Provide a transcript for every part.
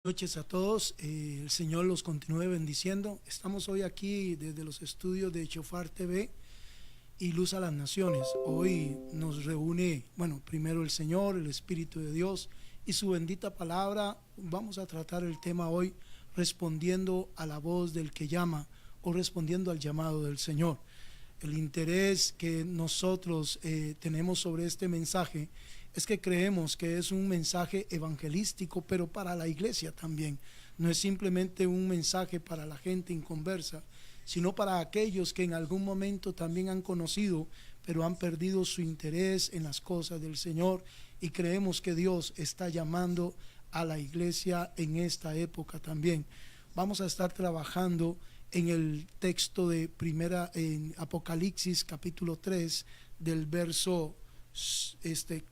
Noches a todos, el Señor los continúe bendiciendo. Estamos hoy aquí desde los estudios de Shofar TV y Luz a las Naciones. Hoy nos reúne, primero el Señor, el Espíritu de Dios y su bendita palabra. Vamos a tratar el tema hoy, respondiendo a la voz del que llama o respondiendo al llamado del Señor. El interés que nosotros tenemos sobre este mensaje es que creemos que es un mensaje evangelístico, pero para la iglesia también. No es simplemente un mensaje para la gente inconversa, sino para aquellos que en algún momento también han conocido, pero han perdido su interés en las cosas del Señor, y creemos que Dios está llamando a la iglesia en esta época también. Vamos a estar trabajando en el texto de en Apocalipsis capítulo 3 del verso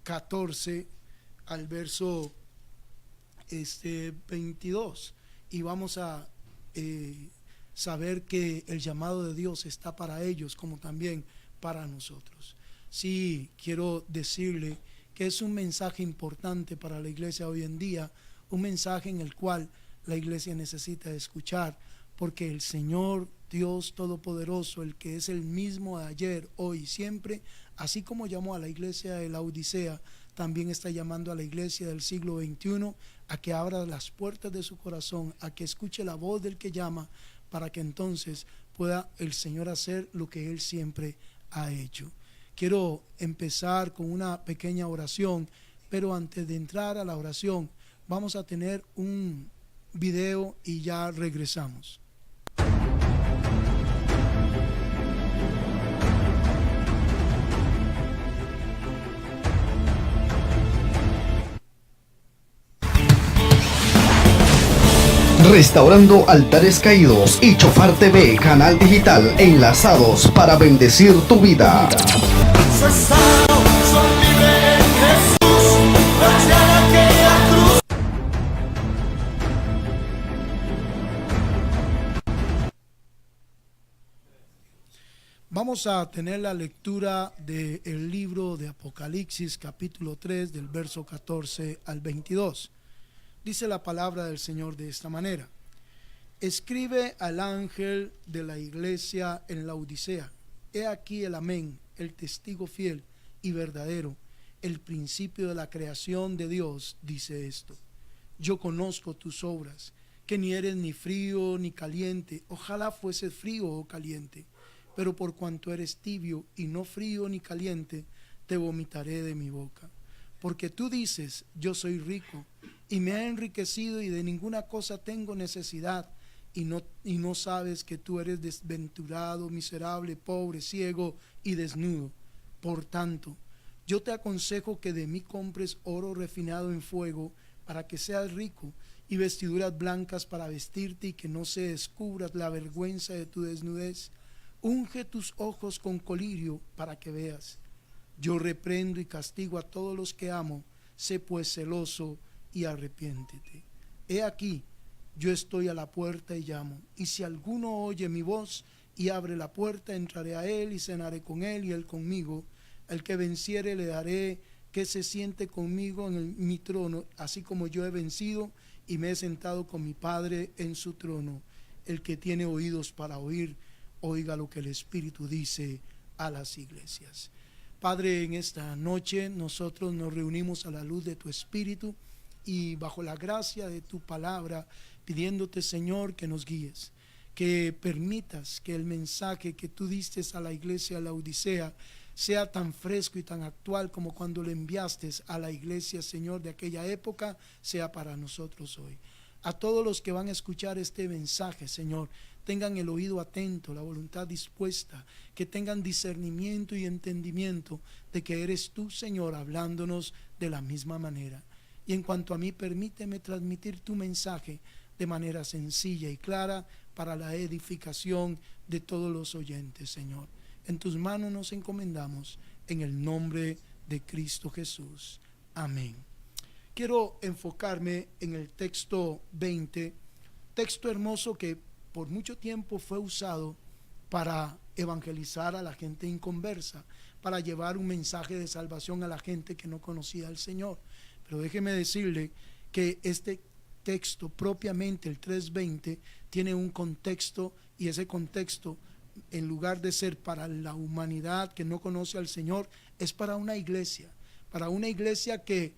14 al verso 22, y vamos a saber que el llamado de Dios está para ellos como también para nosotros. Sí, quiero decirle que es un mensaje importante para la iglesia hoy en día, un mensaje en el cual la iglesia necesita escuchar, porque el Señor Dios Todopoderoso, el que es el mismo de ayer, hoy y siempre, así como llamó a la iglesia de la Odisea, también está llamando a la iglesia del siglo XXI a que abra las puertas de su corazón, a que escuche la voz del que llama, para que entonces pueda el Señor hacer lo que Él siempre ha hecho. Quiero empezar con una pequeña oración, pero antes de entrar a la oración, vamos a tener un video y ya regresamos. Restaurando altares caídos y Shofar TV, canal digital, enlazados para bendecir tu vida. Soy sano, soy libre en Jesús, gracias a aquella cruz. Vamos a tener la lectura del libro de Apocalipsis capítulo 3 del verso 14 al 22. Dice la palabra del Señor de esta manera: escribe al ángel de la iglesia en la Odisea, he aquí el amén, el testigo fiel y verdadero, el principio de la creación de Dios, dice esto: yo conozco tus obras, que ni eres ni frío ni caliente. Ojalá fuese frío o caliente, pero por cuanto eres tibio y no frío ni caliente, te vomitaré de mi boca. Porque tú dices: yo soy rico y me he enriquecido y de ninguna cosa tengo necesidad, y no sabes que tú eres desventurado, miserable, pobre, ciego y desnudo. Por tanto, yo te aconsejo que de mí compres oro refinado en fuego, para que seas rico, y vestiduras blancas para vestirte, y que no se descubra la vergüenza de tu desnudez. Unge tus ojos con colirio para que veas. Yo reprendo y castigo a todos los que amo. Sé pues celoso y arrepiéntete. He aquí, yo estoy a la puerta y llamo, y si alguno oye mi voz y abre la puerta, entraré a él y cenaré con él y él conmigo. El que venciere le daré que se siente conmigo en mi trono, así como yo he vencido y me he sentado con mi Padre en su trono. El que tiene oídos para oír, oiga lo que el Espíritu dice a las iglesias. Padre, en esta noche nosotros nos reunimos a la luz de tu Espíritu y bajo la gracia de tu palabra, pidiéndote, Señor, que nos guíes, que permitas que el mensaje que tú diste a la iglesia de la Odisea sea tan fresco y tan actual como cuando lo enviaste a la iglesia, Señor, de aquella época, sea para nosotros hoy. A todos los que van a escuchar este mensaje, Señor, tengan el oído atento, la voluntad dispuesta, que tengan discernimiento y entendimiento de que eres tú, Señor, hablándonos de la misma manera. Y en cuanto a mí, permíteme transmitir tu mensaje de manera sencilla y clara para la edificación de todos los oyentes, Señor. En tus manos nos encomendamos, en el nombre de Cristo Jesús. Amén. Quiero enfocarme en el texto 20, texto hermoso que por mucho tiempo fue usado para evangelizar a la gente inconversa, para llevar un mensaje de salvación a la gente que no conocía al Señor. Pero déjeme decirle que este texto, propiamente el 3:20, tiene un contexto, y ese contexto, en lugar de ser para la humanidad que no conoce al Señor, es para una iglesia que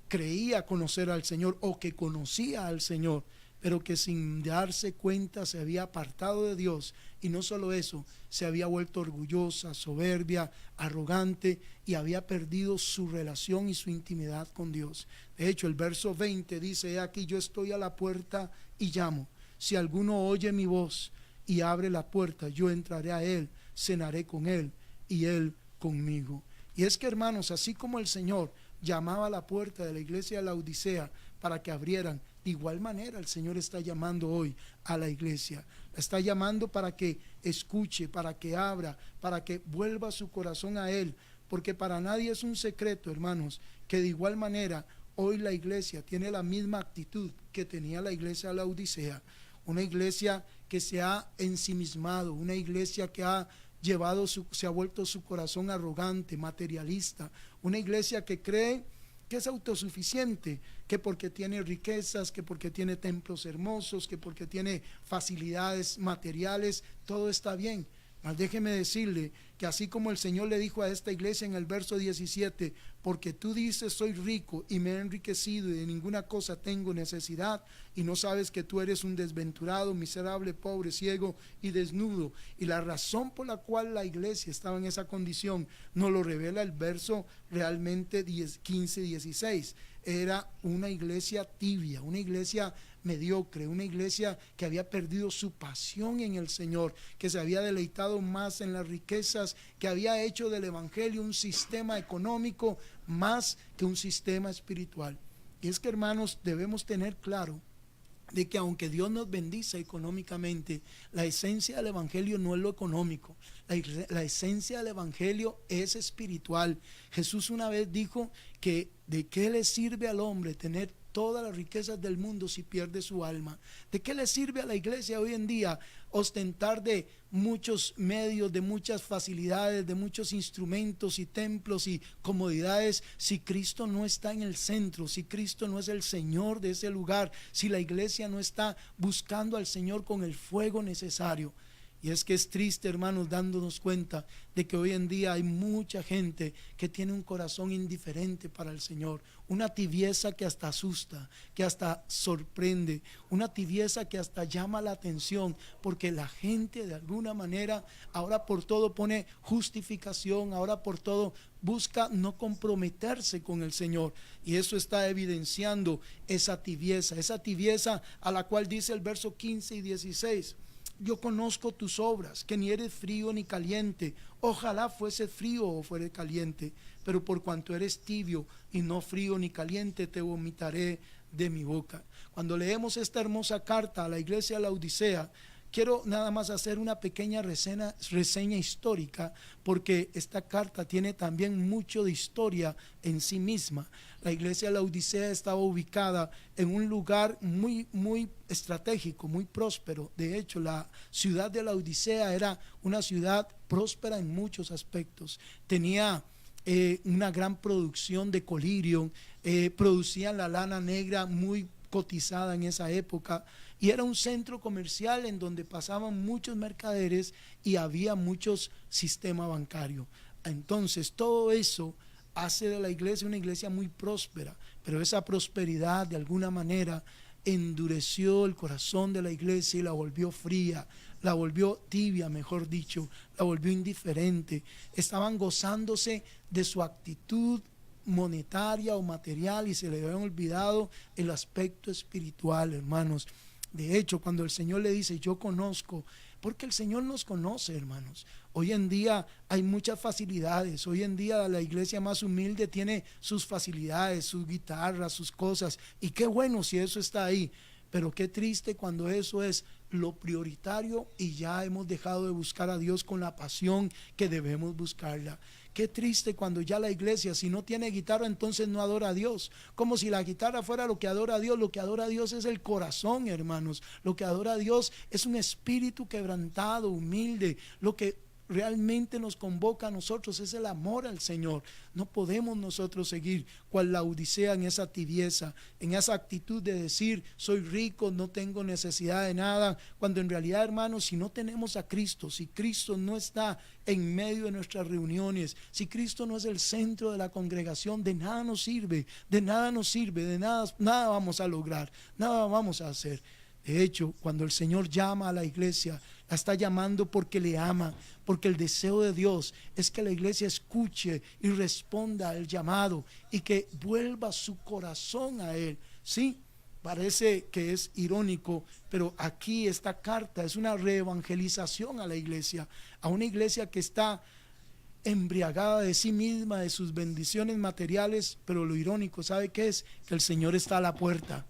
creía conocer al Señor o que conocía al Señor, pero que sin darse cuenta se había apartado de Dios, y no solo eso, se había vuelto orgullosa, soberbia, arrogante, y había perdido su relación y su intimidad con Dios. De hecho, el verso 20 dice: he aquí, yo estoy a la puerta y llamo. Si alguno oye mi voz y abre la puerta, yo entraré a él, cenaré con él y él conmigo. Y es que, hermanos, así como el Señor llamaba a la puerta de la iglesia de Laodicea para que abrieran, de igual manera el Señor está llamando hoy a la iglesia. La está llamando para que escuche, para que abra, para que vuelva su corazón a Él, porque para nadie es un secreto, hermanos, que de igual manera hoy la iglesia tiene la misma actitud que tenía la iglesia de Laodicea. Una iglesia que se ha ensimismado, una iglesia que se ha vuelto su corazón arrogante, materialista, una iglesia que cree que es autosuficiente, que porque tiene riquezas, que porque tiene templos hermosos, que porque tiene facilidades materiales, todo está bien. Mas déjeme decirle que así como el Señor le dijo a esta iglesia en el verso 17, porque tú dices soy rico y me he enriquecido y de ninguna cosa tengo necesidad, y no sabes que tú eres un desventurado, miserable, pobre, ciego y desnudo. Y la razón por la cual la iglesia estaba en esa condición nos lo revela el verso realmente 15, 16. Era una iglesia tibia, una iglesia mediocre, una iglesia que había perdido su pasión en el Señor, que se había deleitado más en las riquezas, que había hecho del evangelio un sistema económico más que un sistema espiritual. Y es que, hermanos, debemos tener claro de que aunque Dios nos bendice económicamente, la esencia del evangelio no es lo económico. La esencia del evangelio es espiritual. Jesús una vez dijo que ¿de qué le sirve al hombre tener todas las riquezas del mundo si pierde su alma? ¿De qué le sirve a la iglesia hoy en día ostentar de muchos medios, de muchas facilidades, de muchos instrumentos y templos y comodidades, si Cristo no está en el centro, si Cristo no es el Señor de ese lugar, si la iglesia no está buscando al Señor con el fuego necesario? Y es que es triste, hermanos, dándonos cuenta de que hoy en día hay mucha gente que tiene un corazón indiferente para el Señor, una tibieza que hasta asusta, que hasta sorprende, una tibieza que hasta llama la atención, porque la gente de alguna manera ahora por todo pone justificación, ahora por todo busca no comprometerse con el Señor, y eso está evidenciando esa tibieza a la cual dice el verso 15 y 16. Yo conozco tus obras, que ni eres frío ni caliente. Ojalá fuese frío o fuere caliente, pero por cuanto eres tibio y no frío ni caliente, te vomitaré de mi boca. Cuando leemos esta hermosa carta a la iglesia de Laodicea, quiero nada más hacer una pequeña reseña histórica, porque esta carta tiene también mucho de historia en sí misma. La iglesia de Laodicea estaba ubicada en un lugar muy estratégico, muy próspero. De hecho, la ciudad de Laodicea era una ciudad próspera en muchos aspectos. Tenía una gran producción de colirio, producían la lana negra muy cotizada en esa época, y era un centro comercial en donde pasaban muchos mercaderes y había muchos sistemas bancarios. Entonces todo eso hace de la iglesia una iglesia muy próspera, pero esa prosperidad de alguna manera endureció el corazón de la iglesia y la volvió fría, la volvió tibia, mejor dicho, la volvió indiferente. Estaban gozándose de su actitud monetaria o material y se le habían olvidado el aspecto espiritual, hermanos. De hecho, cuando el Señor le dice yo conozco, porque el Señor nos conoce, hermanos. Hoy en día hay muchas facilidades. Hoy en día la iglesia más humilde tiene sus facilidades, sus guitarras, sus cosas, y qué bueno si eso está ahí, pero qué triste cuando eso es lo prioritario y ya hemos dejado de buscar a Dios con la pasión que debemos buscarla. Qué triste cuando ya la iglesia, si no tiene guitarra, entonces no adora a Dios. Como si la guitarra fuera lo que adora a Dios. Lo que adora a Dios es el corazón, hermanos. Lo que adora a Dios es un espíritu quebrantado, humilde. Lo que realmente nos convoca a nosotros es el amor al Señor. No podemos nosotros seguir cual la Odisea en esa tibieza, en esa actitud de decir soy rico, no tengo necesidad de nada, cuando en realidad, hermanos, si no tenemos a Cristo, si Cristo no está en medio de nuestras reuniones, si Cristo no es el centro de la congregación, de nada nos sirve, de nada nos sirve, de nada, nada vamos a lograr, nada vamos a hacer. De hecho, cuando el Señor llama a la iglesia, la está llamando porque le ama, porque el deseo de Dios es que la iglesia escuche y responda al llamado y que vuelva su corazón a Él. Sí, parece que es irónico, pero aquí esta carta es una reevangelización a la iglesia, a una iglesia que está embriagada de sí misma, de sus bendiciones materiales, pero lo irónico, ¿sabe qué es? Que el Señor está a la puerta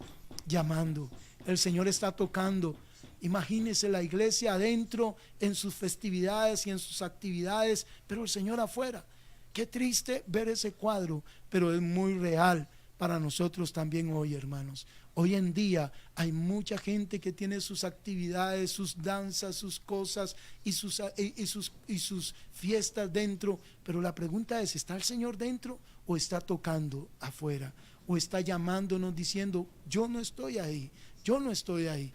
llamando. El Señor está tocando. Imagínese la iglesia adentro en sus festividades y en sus actividades, pero el Señor afuera. Qué triste ver ese cuadro, pero es muy real para nosotros también hoy, hermanos. Hoy en día hay mucha gente que tiene sus actividades, sus danzas, sus cosas y sus fiestas dentro, pero la pregunta es, ¿está el Señor dentro o está tocando afuera? ¿O está llamándonos diciendo, yo no estoy ahí? Yo no estoy ahí.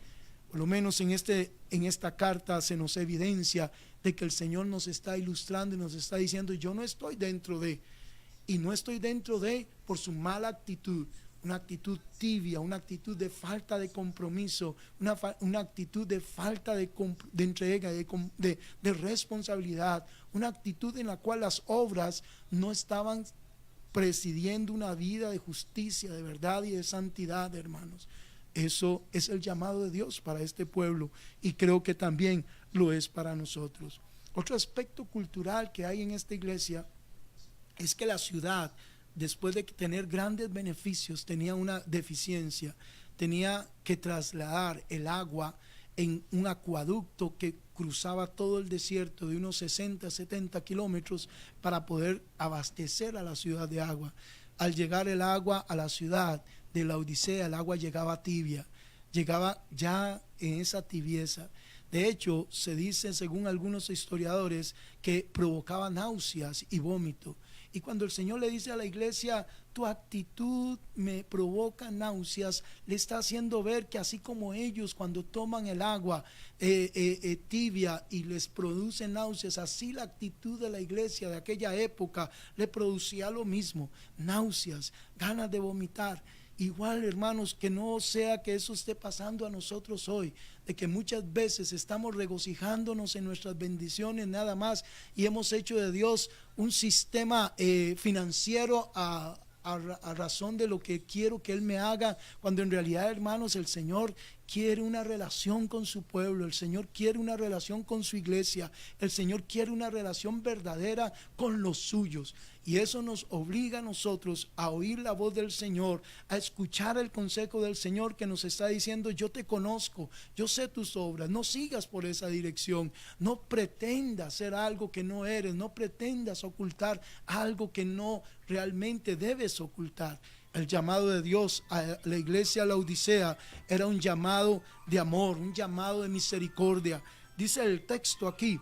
Por lo menos en esta carta se nos evidencia de que el Señor nos está ilustrando y nos está diciendo, yo no estoy dentro de, y no estoy dentro de por su mala actitud, una actitud tibia, una actitud de falta de compromiso, una actitud de falta de entrega, de responsabilidad, una actitud en la cual las obras no estaban presidiendo una vida de justicia, de verdad y de santidad, hermanos. Eso es el llamado de Dios para este pueblo y creo que también lo es para nosotros. Otro aspecto cultural que hay en esta iglesia es que la ciudad, después de tener grandes beneficios, tenía una deficiencia. Tenía que trasladar el agua en un acueducto que cruzaba todo el desierto de unos 60, 70 kilómetros para poder abastecer a la ciudad de agua. Al llegar el agua a la ciudad de la Odisea, el agua llegaba tibia, llegaba ya en esa tibieza. De hecho, se dice, según algunos historiadores, que provocaba náuseas y vómito. Y cuando el Señor le dice a la iglesia, tu actitud me provoca náuseas, le está haciendo ver que así como ellos cuando toman el agua tibia y les produce náuseas, así la actitud de la iglesia de aquella época le producía lo mismo, náuseas, ganas de vomitar. Igual, hermanos, que no sea que eso esté pasando a nosotros hoy, de que muchas veces estamos regocijándonos en nuestras bendiciones nada más y hemos hecho de Dios un sistema financiero a razón de lo que quiero que Él me haga, cuando en realidad, hermanos, el Señor quiere una relación con su pueblo, el Señor quiere una relación con su iglesia, el Señor quiere una relación verdadera con los suyos. Y eso nos obliga a nosotros a oír la voz del Señor, a escuchar el consejo del Señor que nos está diciendo, yo te conozco, yo sé tus obras, no sigas por esa dirección, no pretendas ser algo que no eres, no pretendas ocultar algo que no realmente debes ocultar. El llamado de Dios a la iglesia de la Odisea era un llamado de amor, un llamado de misericordia. Dice el texto aquí,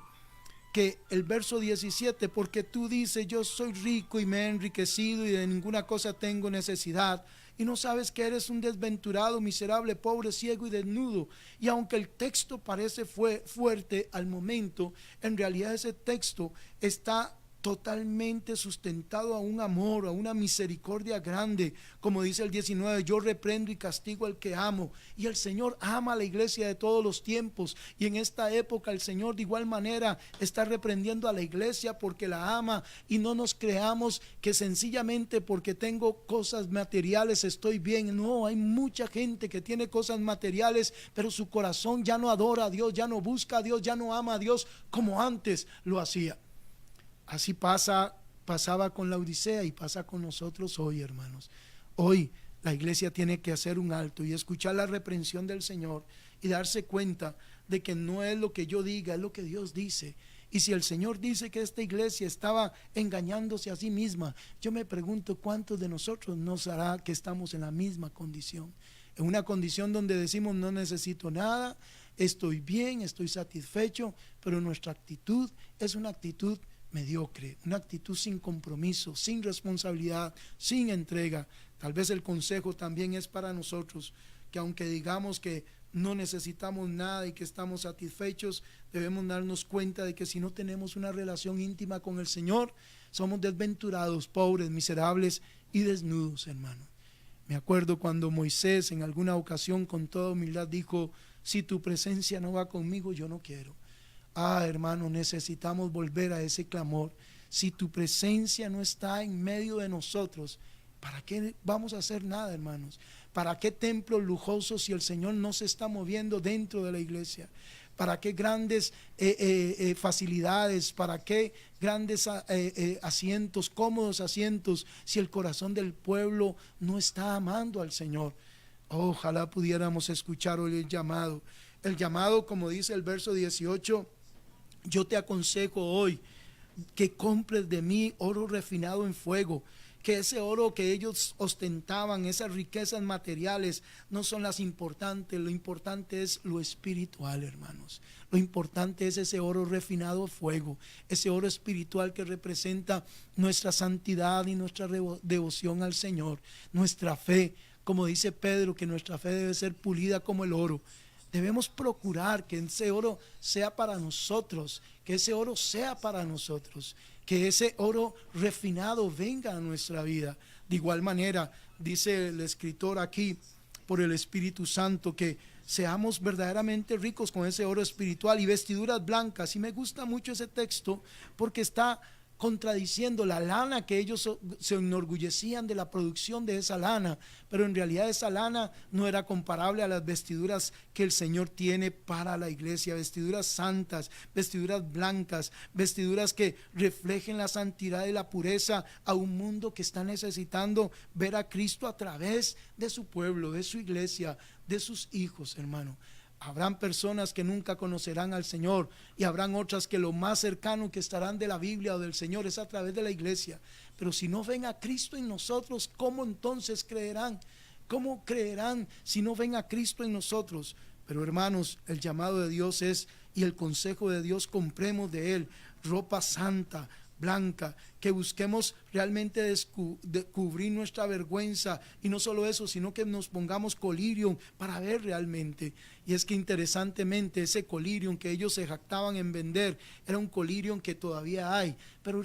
que el verso 17, porque tú dices, yo soy rico y me he enriquecido y de ninguna cosa tengo necesidad, y no sabes que eres un desventurado, miserable, pobre, ciego y desnudo. Y aunque el texto parece fuerte al momento, en realidad ese texto está totalmente sustentado a un amor, a una misericordia grande. Como dice el 19, yo reprendo y castigo al que amo. Y el Señor ama a la iglesia de todos los tiempos, y en esta época el Señor de igual manera está reprendiendo a la iglesia porque la ama. Y no nos creamos que sencillamente porque tengo cosas materiales estoy bien. No, hay mucha gente que tiene cosas materiales, pero su corazón ya no adora a Dios, ya no busca a Dios, ya no ama a Dios como antes lo hacía. Así pasaba con la Odisea y pasa con nosotros hoy, hermanos. Hoy la iglesia tiene que hacer un alto y escuchar la reprensión del Señor y darse cuenta de que no es lo que yo diga, es lo que Dios dice. Y si el Señor dice que esta iglesia estaba engañándose a sí misma, yo me pregunto cuántos de nosotros nos hará que estamos en la misma condición. En una condición donde decimos no necesito nada, estoy bien, estoy satisfecho, pero nuestra actitud es una actitud mediocre, una actitud sin compromiso, sin responsabilidad, sin entrega. Tal vez el consejo también es para nosotros, que aunque digamos que no necesitamos nada y que estamos satisfechos, debemos darnos cuenta de que si no tenemos una relación íntima con el Señor, somos desventurados, pobres, miserables y desnudos, hermano. Me acuerdo cuando Moisés en alguna ocasión con toda humildad dijo: si tu presencia no va conmigo, yo no quiero. Hermano, necesitamos volver a ese clamor. Si tu presencia no está en medio de nosotros, ¿para qué vamos a hacer nada, hermanos? ¿Para qué templos lujosos si el Señor no se está moviendo dentro de la iglesia? ¿Para qué grandes facilidades? ¿Para qué grandes asientos, cómodos asientos, si el corazón del pueblo no está amando al Señor? Ojalá pudiéramos escuchar hoy el llamado. El llamado, como dice el verso 18, yo te aconsejo hoy que compres de mí oro refinado en fuego, que ese oro que ellos ostentaban, esas riquezas materiales, no son las importantes. Lo importante es lo espiritual, hermanos. Lo importante es ese oro refinado a fuego, ese oro espiritual que representa nuestra santidad y nuestra devoción al Señor, nuestra fe. Como dice Pedro, que nuestra fe debe ser pulida como el oro. Debemos procurar que ese oro sea para nosotros, que ese oro sea para nosotros, que ese oro refinado venga a nuestra vida. De igual manera, dice el escritor aquí, por el Espíritu Santo, que seamos verdaderamente ricos con ese oro espiritual y vestiduras blancas. Y me gusta mucho ese texto porque está contradiciendo la lana, que ellos se enorgullecían de la producción de esa lana, pero en realidad esa lana no era comparable a las vestiduras que el Señor tiene para la iglesia, vestiduras santas, vestiduras blancas, vestiduras que reflejen la santidad y la pureza a un mundo que está necesitando ver a Cristo a través de su pueblo, de su iglesia, de sus hijos, hermano. Habrán personas que nunca conocerán al Señor y habrán otras que lo más cercano que estarán de la Biblia o del Señor es a través de la iglesia. Pero si no ven a Cristo en nosotros, ¿cómo entonces creerán? ¿Cómo creerán si no ven a Cristo en nosotros? Pero hermanos, el llamado de Dios es, y el consejo de Dios, compremos de Él ropa santa, blanca, que busquemos realmente cubrir nuestra vergüenza, y no solo eso, sino que nos pongamos colirium para ver realmente. Y es que interesantemente ese colirium que ellos se jactaban en vender era un colirium que todavía hay, pero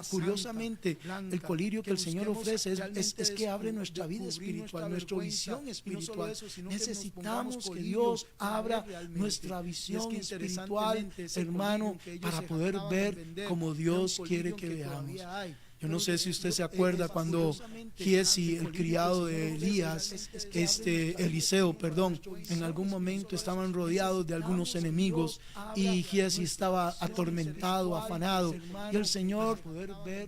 curiosamente el colirio que el Señor ofrece es que abre nuestra vida espiritual, nuestra visión espiritual. Necesitamos que Dios abra nuestra visión espiritual, hermano, para poder ver como Dios quiere que veamos. Yo no sé si usted se acuerda cuando Giesi, el criado de Elías, Eliseo, en algún momento estaban rodeados de algunos enemigos y Giesi estaba atormentado, afanado, y el Señor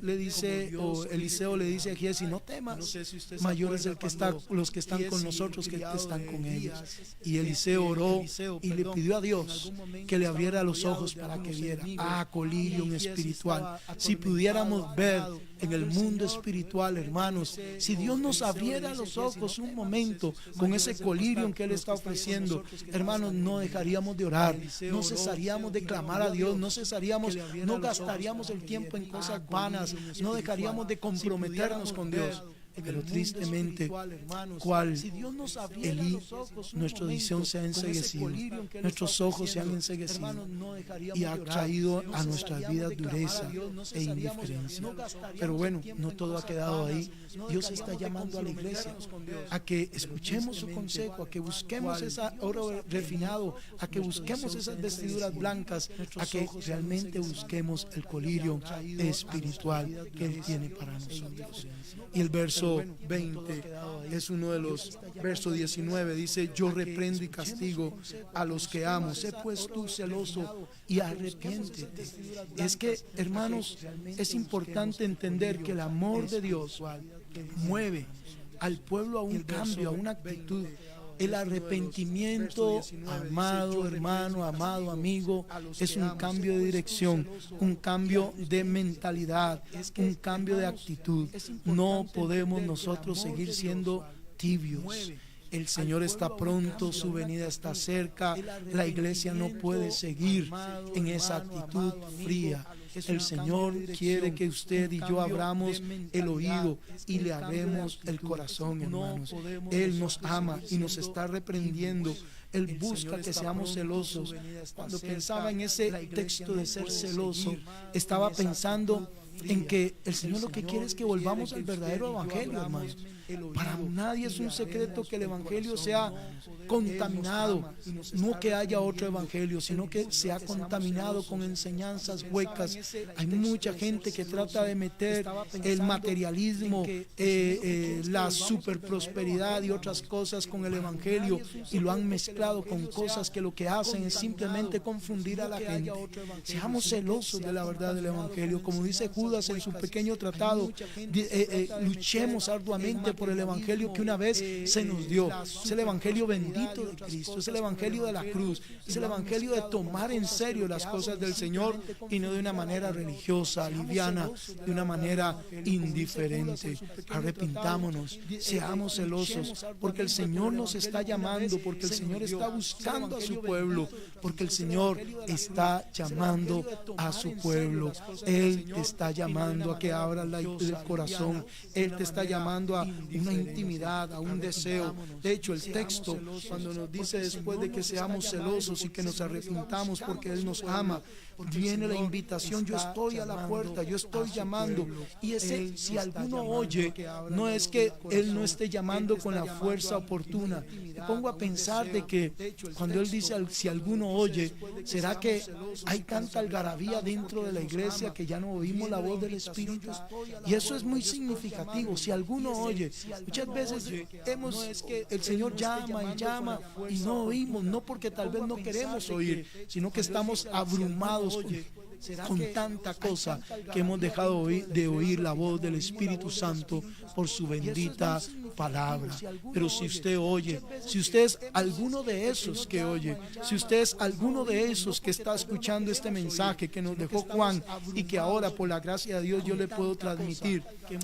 le dice, o Eliseo le dice a Giesi: no temas, mayor es los que están con nosotros que están con ellos. Y Eliseo oró y le pidió a Dios que le abriera los ojos para que viera. Colirium espiritual. Si pudiéramos ver en el mundo espiritual, hermanos, si Dios nos abriera los ojos un momento con ese colirium que Él está ofreciendo, hermanos, no dejaríamos de orar, no cesaríamos de clamar a Dios, no gastaríamos el tiempo en cosas vanas, no dejaríamos de comprometernos con Dios. Pero tristemente, cual Elí, nuestra visión se ha enceguecido, nuestros ojos se han enceguecido y ha traído a nuestras vidas dureza e indiferencia. Pero bueno, no todo ha quedado ahí. Dios está llamando a la iglesia a que escuchemos su consejo, a que busquemos ese oro refinado, a que busquemos esas vestiduras blancas, a que realmente busquemos el colirio espiritual que Él tiene para nosotros. Y el verso 20 es uno de los versos 19, dice: yo reprendo y castigo a los que amo, sé pues tú celoso y arrepiéntete. Es que, hermanos, es importante entender que el amor de Dios mueve al pueblo a un cambio, a una actitud. El arrepentimiento, amado hermano, amado amigo, es un cambio de dirección, un cambio de mentalidad, un cambio de actitud. No podemos nosotros seguir siendo tibios. El Señor está pronto, su venida está cerca. La iglesia no puede seguir en esa actitud fría. El Señor quiere que usted y yo abramos el oído y le abramos el corazón, hermanos. Él nos ama y nos está reprendiendo. Él busca que seamos celosos. Cuando pensaba en ese texto de ser celoso, estaba pensando en que el Señor lo que quiere es que volvamos al verdadero evangelio, hermanos. Para nadie es un secreto que el evangelio sea contaminado, no que haya otro evangelio, sino que se ha contaminado con enseñanzas huecas. Hay mucha gente que trata de meter el materialismo, la superprosperidad y otras cosas con el evangelio, y lo han mezclado con cosas que lo que hacen es simplemente confundir a la gente. Seamos celosos de la verdad del evangelio, como dice Judas en su pequeño tratado. Luchemos arduamente por el evangelio que una vez se nos dio. Es el evangelio bendito de Cristo, es el evangelio de la cruz, es el evangelio de tomar en serio las cosas del Señor y no de una manera religiosa, liviana, de una manera indiferente. Arrepintámonos, seamos celosos, porque el Señor nos está llamando, porque el Señor está buscando a su pueblo, porque el Señor está llamando a su pueblo. Él te está llamando a que abras el corazón. Él te está llamando a una intimidad, a un deseo. De hecho, el texto, cuando nos dice después de que seamos celosos y que nos arrepintamos porque Él nos ama, viene la invitación: yo estoy a la puerta, yo estoy llamando. Y ese, si alguno oye, no es que Él no esté llamando con la fuerza oportuna. Me pongo a pensar de que cuando Él dice si alguno oye, ¿será que hay tanta algarabía dentro de la iglesia que ya no oímos la voz del Espíritu? Y eso es muy significativo. Si alguno oye, muchas veces el Señor llama y no oímos, no porque tal vez no queremos oír, sino que estamos abrumados con tanta cosa que hemos dejado de oír la voz del Espíritu Santo por su bendita palabra. Pero si usted oye, si usted es alguno de esos que oye, si usted es alguno de esos que está escuchando este mensaje que nos dejó Juan y que ahora por la gracia de Dios yo le puedo transmitir,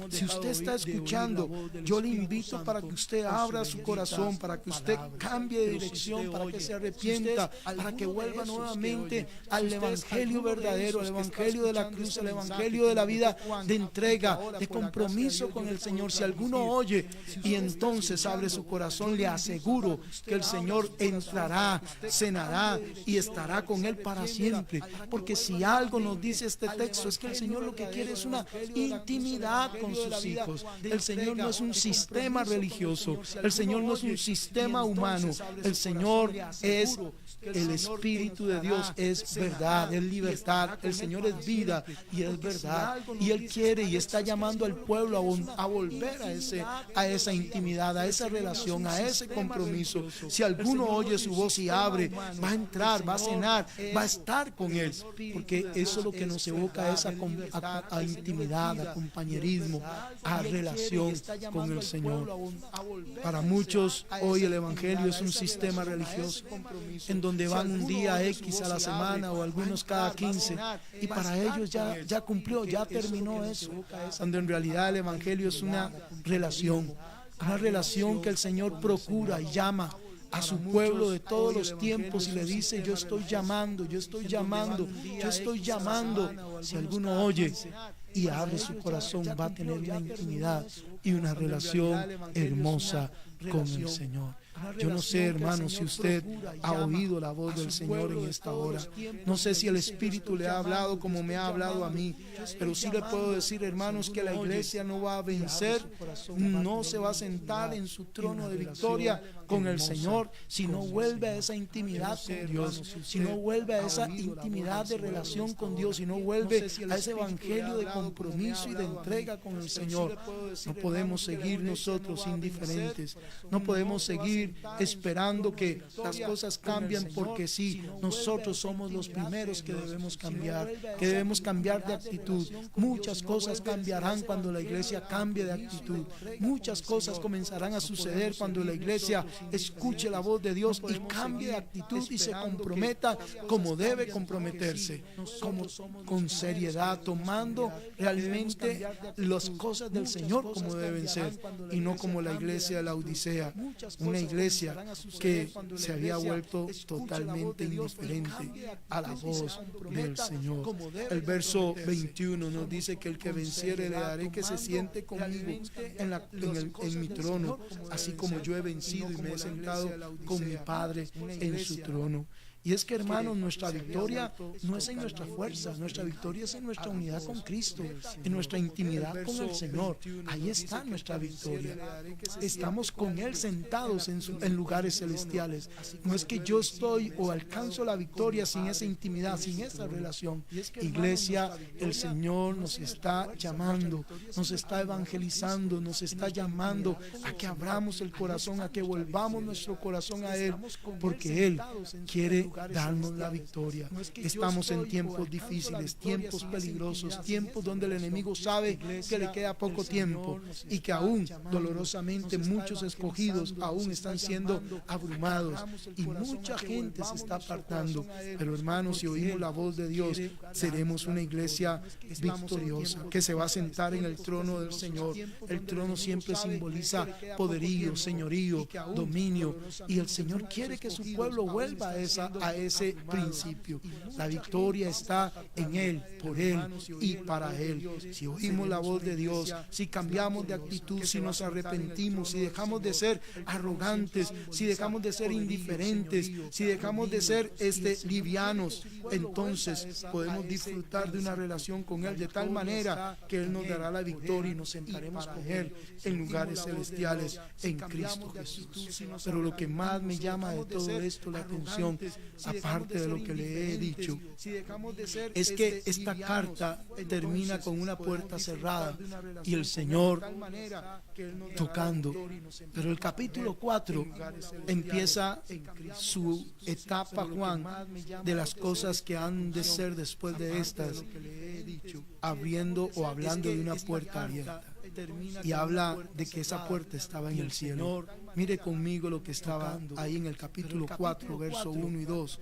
si usted está escuchando, yo le invito para que usted abra su corazón, para que usted cambie de dirección, para que se arrepienta, para que vuelva nuevamente al evangelio verdadero, al evangelio de la cruz, al evangelio de la vida de entrega, de compromiso con el Señor. Si alguno oye y entonces abre su corazón, le aseguro que el Señor entrará, cenará y estará con él para siempre. Porque si algo nos dice este texto, es que el Señor lo que quiere es una intimidad con sus hijos. El Señor no es un sistema religioso, el Señor no es un sistema humano, el Señor es el Espíritu de Dios, es verdad, es libertad. El Señor es vida y es verdad, y Él quiere y está llamando al pueblo a volver a esa intimidad, a esa relación, a ese compromiso. Si alguno oye su voz y abre, va a entrar, va a cenar, va a estar con Él, porque eso es lo que nos evoca a intimidad, a compañerismo, a relación con el Señor. Para muchos hoy el Evangelio es un sistema religioso en donde van un día X a la semana o algunos cada 15, y para ellos ya cumplió, ya terminó eso, cuando en realidad el Evangelio es una relación que el Señor procura y llama a su pueblo de todos los tiempos y le dice: yo estoy llamando, yo estoy llamando, yo estoy llamando. Si alguno oye y abre su corazón, va a tener una intimidad y una relación hermosa con el Señor. Yo no sé, hermano, si usted ha oído la voz del Señor en esta hora. No sé si el Espíritu le ha hablado como me ha hablado a mí, pero sí le puedo decir, hermanos, que la iglesia no va a vencer, no se va a sentar en su trono de victoria con el Señor si no vuelve a esa intimidad con Dios, si no vuelve a esa intimidad de relación con Dios, si no vuelve a ese evangelio de compromiso y de entrega con el Señor. No podemos seguir nosotros indiferentes, no podemos seguir esperando que las cosas cambien porque sí. Nosotros somos los primeros que debemos cambiar de actitud. Muchas cosas cambiarán cuando la iglesia cambie de actitud. Muchas cosas comenzarán a suceder cuando la iglesia escuche la voz de Dios y cambie de actitud y se comprometa como debe comprometerse, con seriedad, tomando realmente las cosas del Señor como deben ser y no como la iglesia de la Odisea, una iglesia que se había vuelto totalmente indiferente a la voz del Señor. El verso 21 nos dice que el que venciere le daré que se siente conmigo en mi trono, así como yo he vencido y me he sentado con mi Padre en su trono. Y es que, hermanos, nuestra victoria no es en nuestra fuerza, nuestra victoria es en nuestra unidad con Cristo, en nuestra intimidad con el Señor. Ahí está nuestra victoria. Estamos con Él sentados en lugares celestiales. No es que yo estoy o alcanzo la victoria sin esa intimidad, sin esa relación. Iglesia, el Señor nos está llamando, nos está evangelizando, nos está llamando a que abramos el corazón, a que volvamos nuestro corazón a Él, porque Él quiere darnos la victoria. Estamos en tiempos difíciles, tiempos peligrosos, tiempos donde el enemigo sabe que le queda poco tiempo y que aún dolorosamente muchos escogidos aún están siendo abrumados y mucha gente se está apartando. Pero, hermanos, si oímos la voz de Dios, seremos una iglesia victoriosa que se va a sentar en el trono del Señor. El trono siempre simboliza poderío, señorío, dominio, y el Señor quiere que su pueblo vuelva a ese principio. La victoria está en Él, por Él y para Él. Si oímos la voz de Dios, si cambiamos de actitud, si nos arrepentimos, si dejamos de ser arrogantes, si dejamos de ser indiferentes, si dejamos de ser livianos, entonces podemos disfrutar de una relación con Él de tal manera que Él nos dará la victoria y nos sentaremos con Él en lugares celestiales en Cristo Jesús. Pero lo que más me llama de todo esto la atención, aparte de lo que le he dicho, es que esta carta termina con una puerta cerrada y el Señor tocando. Pero el capítulo 4 empieza su etapa, Juan, de las cosas que han de ser después de estas, abriendo o hablando de una puerta abierta. Y habla de que esa puerta estaba en el cielo. Mire conmigo lo que estaba ahí en el capítulo 4, verso 1 y 2.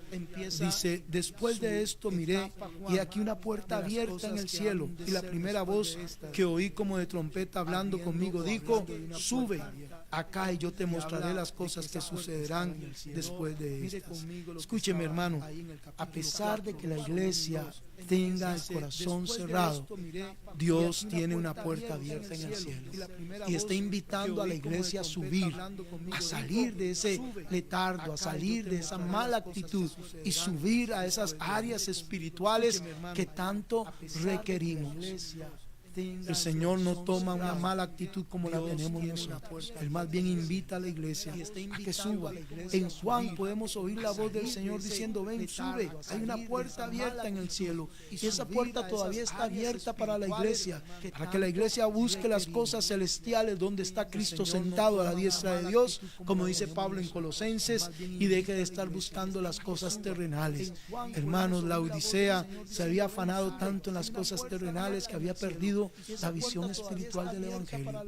Dice: después de esto miré, y aquí una puerta abierta en el cielo, y la primera voz que oí como de trompeta hablando conmigo dijo: sube acá y yo te mostraré las cosas que sucederán después de estas. Escúcheme, hermano, a pesar de que la iglesia tenga el corazón cerrado, Dios tiene una puerta abierta en el cielo y está invitando a la iglesia a subir, a salir de ese letargo, a salir de esa mala actitud y subir a esas áreas espirituales que tanto requerimos. El Señor no toma una mala actitud como la tenemos nosotros. Él más bien invita a la iglesia a que suba. En Juan podemos oír la voz del Señor diciendo: ven, sube, hay una puerta abierta en el cielo. Y esa puerta todavía está abierta para la iglesia, para que la iglesia busque las cosas celestiales donde está Cristo sentado a la diestra de Dios, como dice Pablo en Colosenses, y deje de estar buscando las cosas terrenales. Hermanos, la Odisea se había afanado tanto en las cosas terrenales que había perdido la visión espiritual del Evangelio.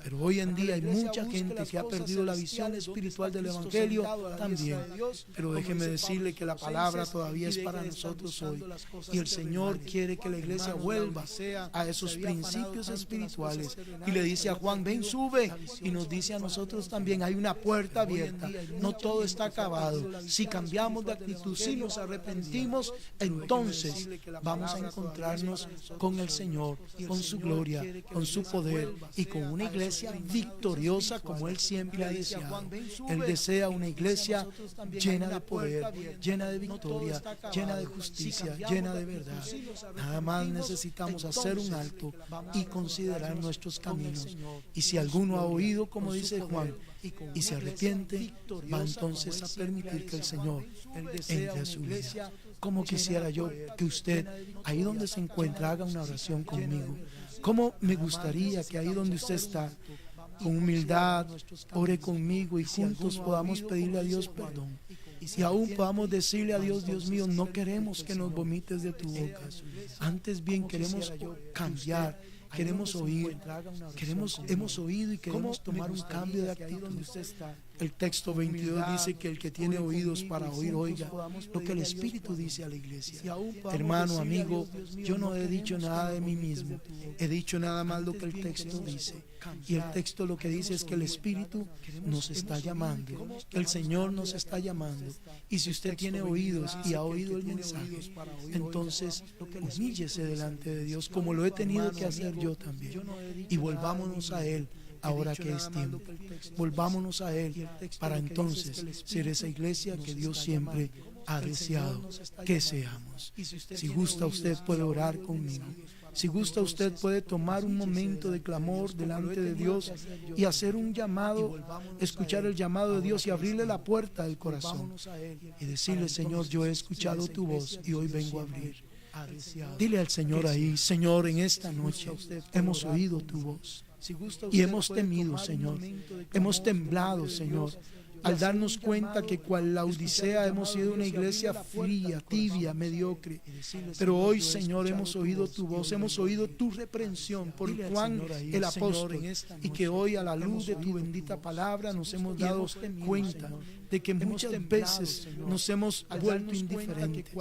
Pero hoy en día hay mucha gente que ha perdido la visión espiritual del Evangelio también. Pero déjeme decirle que la palabra todavía es para nosotros hoy, y el Señor quiere que la iglesia vuelva a esos principios espirituales, y le dice a Juan: ven, sube, y nos dice a nosotros también: hay una puerta abierta, no todo está acabado. Si cambiamos de actitud, si nos arrepentimos, entonces vamos a encontrarnos con el Señor, con su gloria, con su poder y con una iglesia victoriosa como Él siempre ha deseado. Él desea una iglesia llena de poder, llena de victoria, llena de justicia, llena de verdad. Nada más necesitamos hacer un alto y considerar nuestros caminos. Y si alguno ha oído, como dice Juan, y se arrepiente, va entonces a permitir que el Señor entre a su vida. Como quisiera yo que usted, ahí donde se encuentra, haga una oración conmigo. Como me gustaría que ahí donde usted está, con humildad, ore conmigo y juntos podamos pedirle a Dios perdón. Y aún podamos decirle a Dios: Dios mío, no queremos que nos vomites de tu boca. Antes bien queremos cambiar. Queremos oír, hemos oído y queremos tomar un cambio de actitud. El texto 22 dice que el que tiene oídos para oír, oiga lo que el Espíritu dice a la iglesia. Hermano, amigo, yo no he dicho nada de mí mismo, he dicho nada más lo que el texto dice. Y el texto lo que dice es que el Espíritu nos está llamando, el Señor nos está llamando. Y si usted tiene oídos y ha oído el mensaje, entonces humíllese delante de Dios, como lo he tenido que hacer yo también. Y volvámonos a Él. Ahora que es tiempo, volvámonos a Él para entonces ser esa iglesia que Dios siempre ha deseado que seamos. Si gusta, usted puede orar conmigo. Si gusta, usted puede tomar un momento de clamor delante de Dios y hacer un llamado, escuchar el llamado de Dios y abrirle la puerta del corazón y decirle: Señor, yo he escuchado tu voz y hoy vengo a abrir. Dile al Señor ahí: Señor, en esta noche hemos oído tu voz y hemos temido, Señor, hemos temblado, Señor, al darnos cuenta que cual la Odisea hemos sido una iglesia fría, tibia, mediocre. Pero hoy, Señor, hemos oído tu voz, hemos oído tu reprensión por Juan el apóstol, y que hoy, a la luz de tu bendita palabra, nos hemos dado cuenta de que muchas veces nos hemos vuelto indiferentes,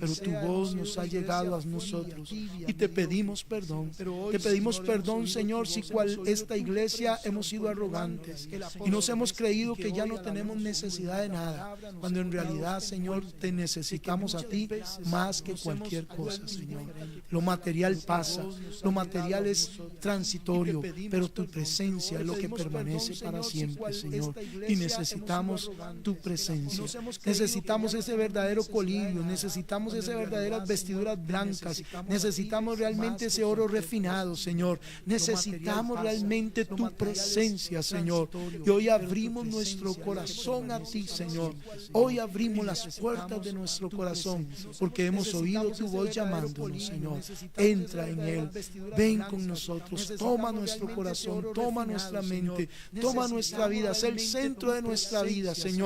pero tu voz nos ha llegado a nosotros y te pedimos perdón. Te pedimos perdón, Señor, si cual esta iglesia hemos sido arrogantes y nos hemos creído que ya no tenemos necesidad de nada, cuando en realidad, Señor, te necesitamos a ti más que cualquier cosa, Señor. Lo material pasa, lo material es transitorio, pero tu presencia es lo que permanece para siempre, Señor, y necesitamos tu presencia. Necesitamos ese verdadero colirio, necesitamos esas verdaderas vestiduras blancas, necesitamos realmente ese oro refinado, Señor. Necesitamos realmente tu presencia, Señor. Y hoy abrimos nuestro corazón a ti, Señor. Hoy abrimos las puertas de nuestro corazón porque hemos oído tu voz llamándonos, Señor. Entra en él, ven con nosotros, toma nuestro corazón, toma nuestra mente, toma nuestra vida, sé el centro de nuestra vida, Señor.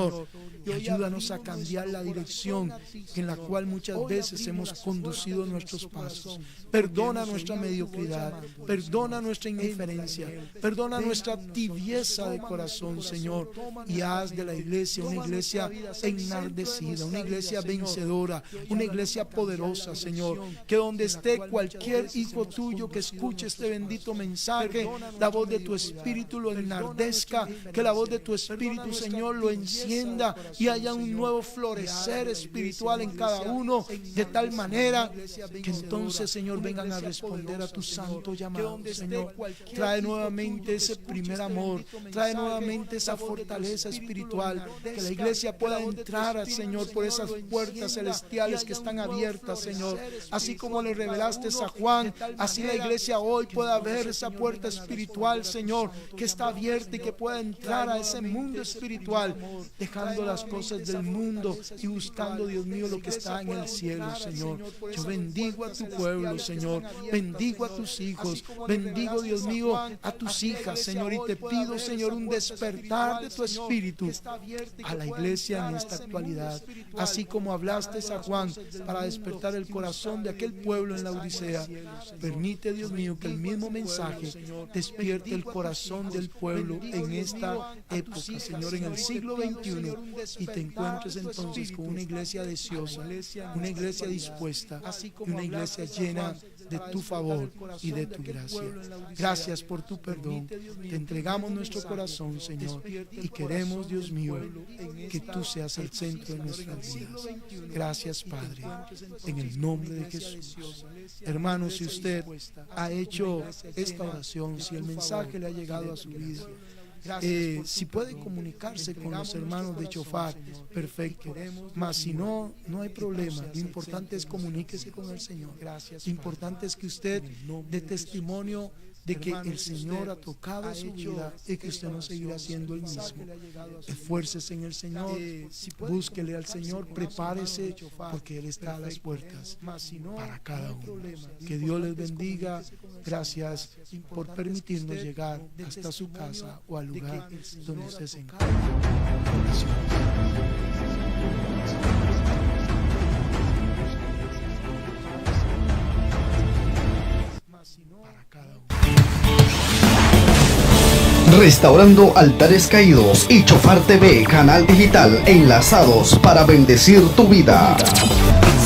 Y ayúdanos a cambiar la dirección en la cual muchas veces hemos conducido nuestros pasos. Perdona nuestra mediocridad, perdona nuestra indiferencia, perdona nuestra tibieza de corazón, Señor, y haz de la iglesia una iglesia enardecida, una iglesia vencedora, una iglesia poderosa, Señor, que donde esté cualquier hijo tuyo que escuche este bendito mensaje, la voz de tu Espíritu lo enardezca, que la voz de tu Espíritu, Señor, lo encienda y haya un nuevo florecer espiritual en cada uno, de tal manera que entonces, Señor, vengan a responder a tu santo llamado, Señor. Trae nuevamente ese primer amor, trae nuevamente esa fortaleza espiritual, que la iglesia pueda entrar, Señor, por esas puertas celestiales que están abiertas, Señor. Así como le revelaste a Juan, así la iglesia hoy pueda ver esa puerta espiritual, Señor, que está abierta y que pueda entrar a ese mundo espiritual, dejando las cosas del mundo y buscando, Dios mío, lo que está en el cielo, Señor. Yo bendigo a tu pueblo, Señor, bendigo a tus hijos, bendigo, Dios mío, a tus hijas, Señor, y te pido, Señor, un despertar de tu Espíritu a la iglesia en esta actualidad, así como hablaste a Juan para despertar el corazón de aquel pueblo en la Odisea. Permite, Dios mío, que el mismo mensaje despierte el corazón del pueblo en esta época, Señor, en el siglo XXI, y te encuentres entonces con una iglesia deseosa, una iglesia dispuesta y una iglesia llena de tu favor y de tu gracia. Gracias por tu perdón. Te entregamos nuestro corazón, Señor, y queremos, Dios mío, que tú seas el centro de nuestras vidas. Gracias, Padre, en el nombre de Jesús. Hermano, si usted ha hecho esta oración, si el mensaje le ha llegado a su vida, si puede comunicarse con los hermanos de Chofar, perfecto. Mas si no, no hay problema. Lo importante es comuníquese con el Señor. Lo importante es que usted dé testimonio de que el Señor ha tocado su vida y que usted no seguirá siendo el mismo. Esfuércese en el Señor, búsquele al Señor, prepárese, porque Él está a las puertas para cada uno. Que Dios les bendiga. Gracias por permitirnos llegar hasta su casa o al lugar donde usted se encuentra. Restaurando altares caídos y Chofar TV, canal digital, enlazados para bendecir tu vida.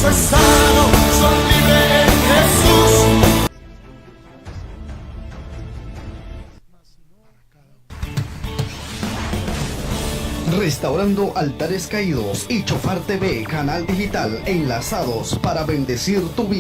Soy sano, soy libre en Jesús. Restaurando altares caídos y Chofar TV, canal digital, enlazados para bendecir tu vida.